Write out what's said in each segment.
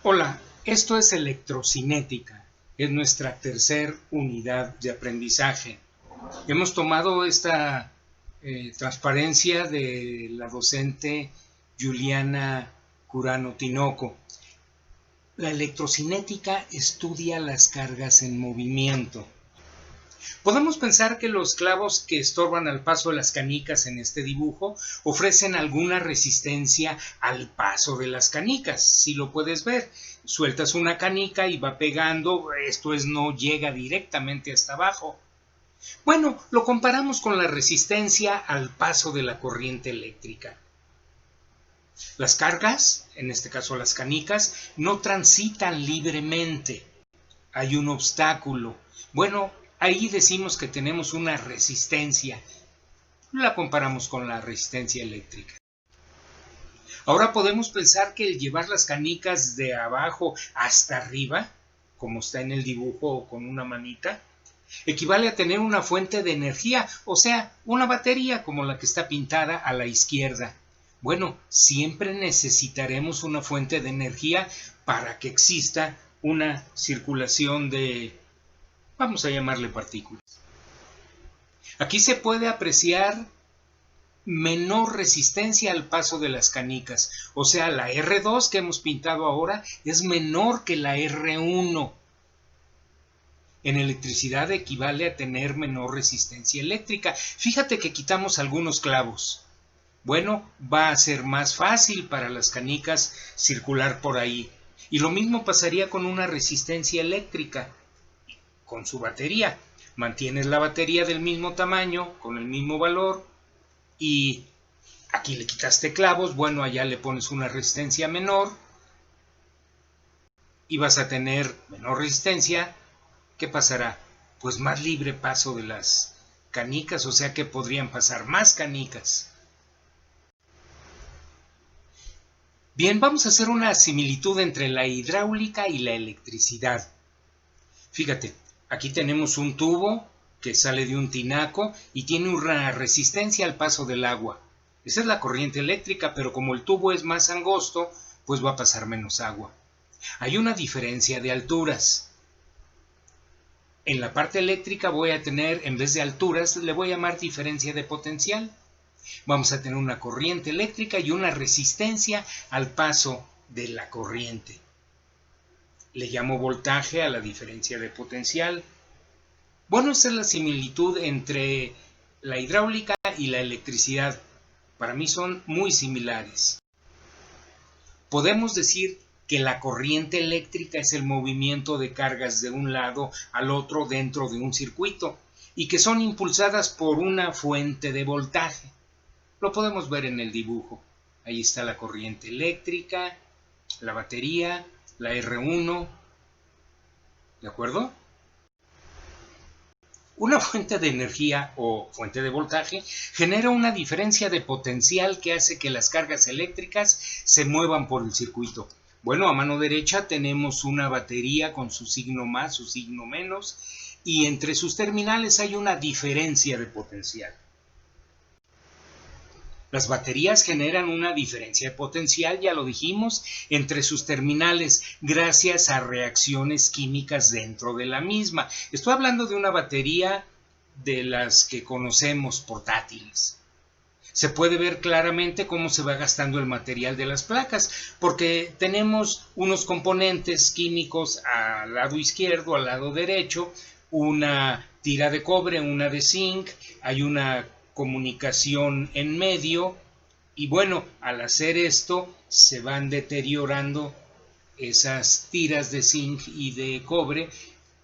Hola, esto es electrocinética, es nuestra tercera unidad de aprendizaje. Hemos tomado esta transparencia de la docente Juliana Curano Tinoco. La electrocinética estudia las cargas en movimiento. Podemos pensar que los clavos que estorban al paso de las canicas en este dibujo ofrecen alguna resistencia al paso de las canicas. Si lo puedes ver, sueltas una canica y va pegando, esto es, no llega directamente hasta abajo. Bueno, lo comparamos con la resistencia al paso de la corriente eléctrica. Las cargas, en este caso las canicas, no transitan libremente. Hay un obstáculo. Bueno, ahí decimos que tenemos una resistencia. La comparamos con la resistencia eléctrica. Ahora podemos pensar que el llevar las canicas de abajo hasta arriba, como está en el dibujo con una manita, equivale a tener una fuente de energía, o sea, una batería como la que está pintada a la izquierda. Bueno, siempre necesitaremos una fuente de energía para que exista una circulación de, vamos a llamarle partículas. Aquí se puede apreciar menor resistencia al paso de las canicas, o sea, la R2 que hemos pintado ahora es menor que la R1. En electricidad equivale a tener menor resistencia eléctrica. Fíjate que quitamos algunos clavos. Bueno, va a ser más fácil para las canicas circular por ahí. Y lo mismo pasaría con una resistencia eléctrica, con su batería. Mantienes la batería del mismo tamaño, con el mismo valor, y aquí le quitaste clavos, bueno, allá le pones una resistencia menor, y vas a tener menor resistencia. ¿Qué pasará? Pues más libre paso de las canicas, o sea que podrían pasar más canicas. Bien, vamos a hacer una similitud entre la hidráulica y la electricidad. Fíjate, aquí tenemos un tubo que sale de un tinaco y tiene una resistencia al paso del agua. Esa es la corriente eléctrica, pero como el tubo es más angosto, pues va a pasar menos agua. Hay una diferencia de alturas. En la parte eléctrica voy a tener, en vez de alturas, le voy a llamar diferencia de potencial. Vamos a tener una corriente eléctrica y una resistencia al paso de la corriente. Le llamo voltaje a la diferencia de potencial. Bueno, esta es la similitud entre la hidráulica y la electricidad. Para mí son muy similares. Podemos decir que la corriente eléctrica es el movimiento de cargas de un lado al otro dentro de un circuito y que son impulsadas por una fuente de voltaje. Lo podemos ver en el dibujo. Ahí está la corriente eléctrica, la batería, la R1. ¿De acuerdo? Una fuente de energía o fuente de voltaje genera una diferencia de potencial que hace que las cargas eléctricas se muevan por el circuito. Bueno, a mano derecha tenemos una batería con su signo más, su signo menos, y entre sus terminales hay una diferencia de potencial. Las baterías generan una diferencia de potencial, ya lo dijimos, entre sus terminales gracias a reacciones químicas dentro de la misma. Estoy hablando de una batería de las que conocemos portátiles. Se puede ver claramente cómo se va gastando el material de las placas, porque tenemos unos componentes químicos al lado izquierdo, al lado derecho, una tira de cobre, una de zinc, hay una comunicación en medio, y bueno, al hacer esto se van deteriorando esas tiras de zinc y de cobre,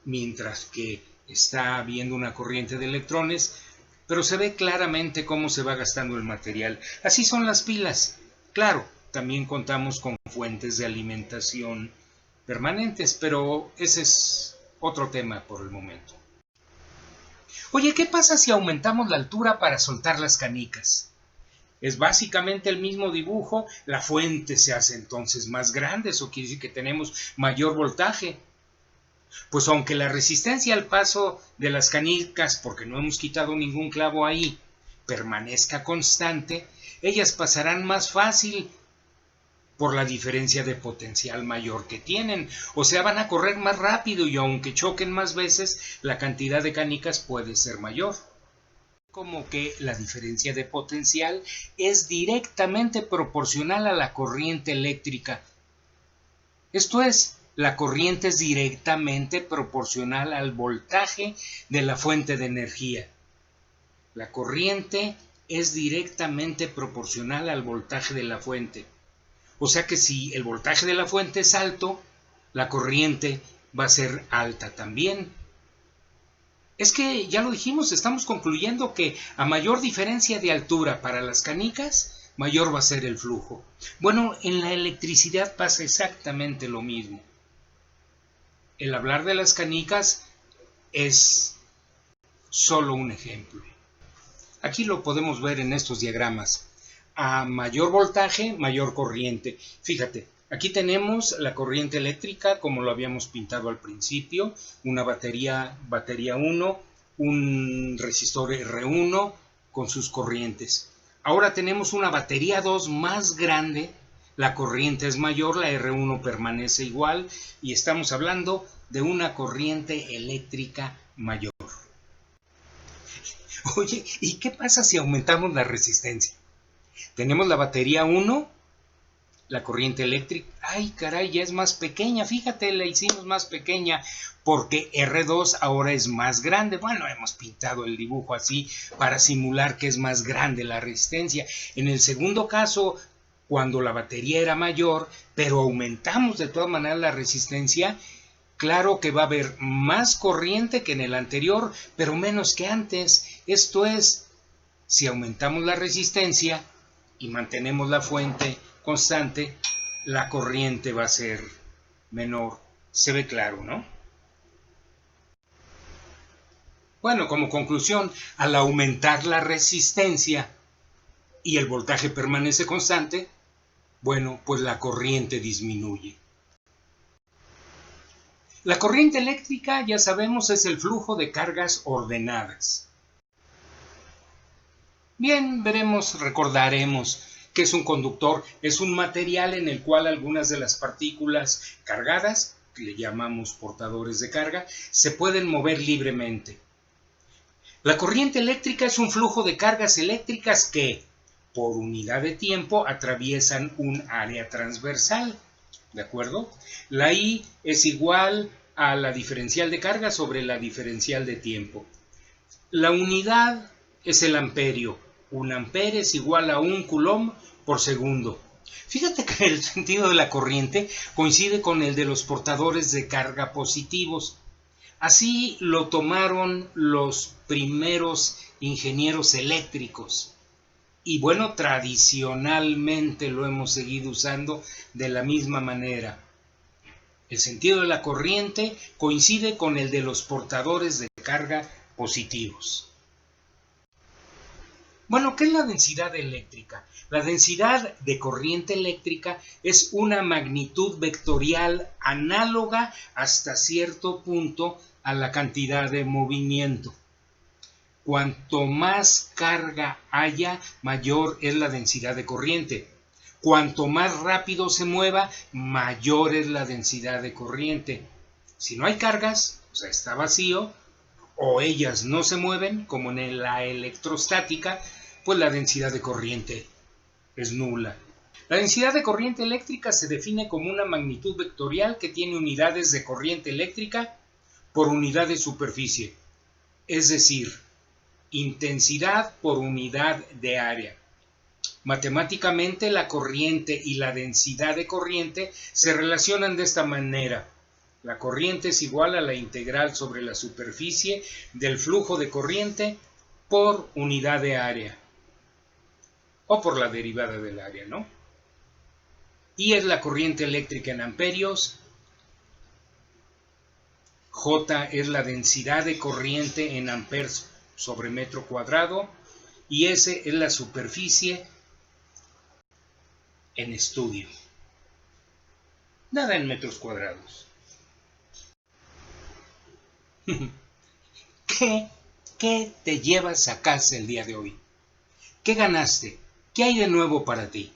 mientras que está habiendo una corriente de electrones, pero se ve claramente cómo se va gastando el material. Así son las pilas. Claro, también contamos con fuentes de alimentación permanentes, pero ese es otro tema por el momento. Oye, ¿qué pasa si aumentamos la altura para soltar las canicas? Es básicamente el mismo dibujo, la fuente se hace entonces más grande, eso quiere decir que tenemos mayor voltaje. Pues aunque la resistencia al paso de las canicas, porque no hemos quitado ningún clavo ahí, permanezca constante, ellas pasarán más fácil por la diferencia de potencial mayor que tienen. O sea, van a correr más rápido y aunque choquen más veces, la cantidad de canicas puede ser mayor. Como que la diferencia de potencial es directamente proporcional a la corriente eléctrica. Esto es, la corriente es directamente proporcional al voltaje de la fuente de energía. La corriente es directamente proporcional al voltaje de la fuente. O sea que si el voltaje de la fuente es alto, la corriente va a ser alta también. Es que ya lo dijimos, estamos concluyendo que a mayor diferencia de altura para las canicas, mayor va a ser el flujo. Bueno, en la electricidad pasa exactamente lo mismo. El hablar de las canicas es solo un ejemplo. Aquí lo podemos ver en estos diagramas. A mayor voltaje, mayor corriente. Fíjate, aquí tenemos la corriente eléctrica como lo habíamos pintado al principio, una batería 1, un resistor R1 con sus corrientes. Ahora tenemos una batería 2 más grande, la corriente es mayor, la R1 permanece igual y estamos hablando de una corriente eléctrica mayor. Oye, ¿y qué pasa si aumentamos la resistencia? Tenemos la batería 1, la corriente eléctrica. Ay, caray, ya es más pequeña. Fíjate, la hicimos más pequeña porque R2 ahora es más grande. Bueno, hemos pintado el dibujo así para simular que es más grande la resistencia. En el segundo caso, cuando la batería era mayor, pero aumentamos de todas maneras la resistencia, claro que va a haber más corriente que en el anterior, pero menos que antes. Esto es, si aumentamos la resistencia y mantenemos la fuente constante, la corriente va a ser menor. Se ve claro, ¿no? Bueno, como conclusión, al aumentar la resistencia y el voltaje permanece constante, bueno, pues la corriente disminuye. La corriente eléctrica, ya sabemos, es el flujo de cargas ordenadas. Bien, recordaremos que es un conductor, es un material en el cual algunas de las partículas cargadas, que le llamamos portadores de carga, se pueden mover libremente. La corriente eléctrica es un flujo de cargas eléctricas que, por unidad de tiempo, atraviesan un área transversal. ¿De acuerdo? La I es igual a la diferencial de carga sobre la diferencial de tiempo. La unidad es el amperio. Un ampere es igual a 1 coulomb por segundo. Fíjate que el sentido de la corriente coincide con el de los portadores de carga positivos. Así lo tomaron los primeros ingenieros eléctricos. Y bueno, tradicionalmente lo hemos seguido usando de la misma manera. El sentido de la corriente coincide con el de los portadores de carga positivos. Bueno, ¿qué es la densidad eléctrica? La densidad de corriente eléctrica es una magnitud vectorial análoga hasta cierto punto a la cantidad de movimiento. Cuanto más carga haya, mayor es la densidad de corriente. Cuanto más rápido se mueva, mayor es la densidad de corriente. Si no hay cargas, o sea, está vacío, o ellas no se mueven, como en la electrostática, pues la densidad de corriente es nula. La densidad de corriente eléctrica se define como una magnitud vectorial que tiene unidades de corriente eléctrica por unidad de superficie, es decir, intensidad por unidad de área. Matemáticamente, la corriente y la densidad de corriente se relacionan de esta manera. La corriente es igual a la integral sobre la superficie del flujo de corriente por unidad de área, o por la derivada del área, ¿no? I es la corriente eléctrica en amperios, J es la densidad de corriente en amperes sobre metro cuadrado, y S es la superficie en estudio. Nada en metros cuadrados. ¿Qué te llevas a casa el día de hoy? ¿Qué ganaste? ¿Qué hay de nuevo para ti?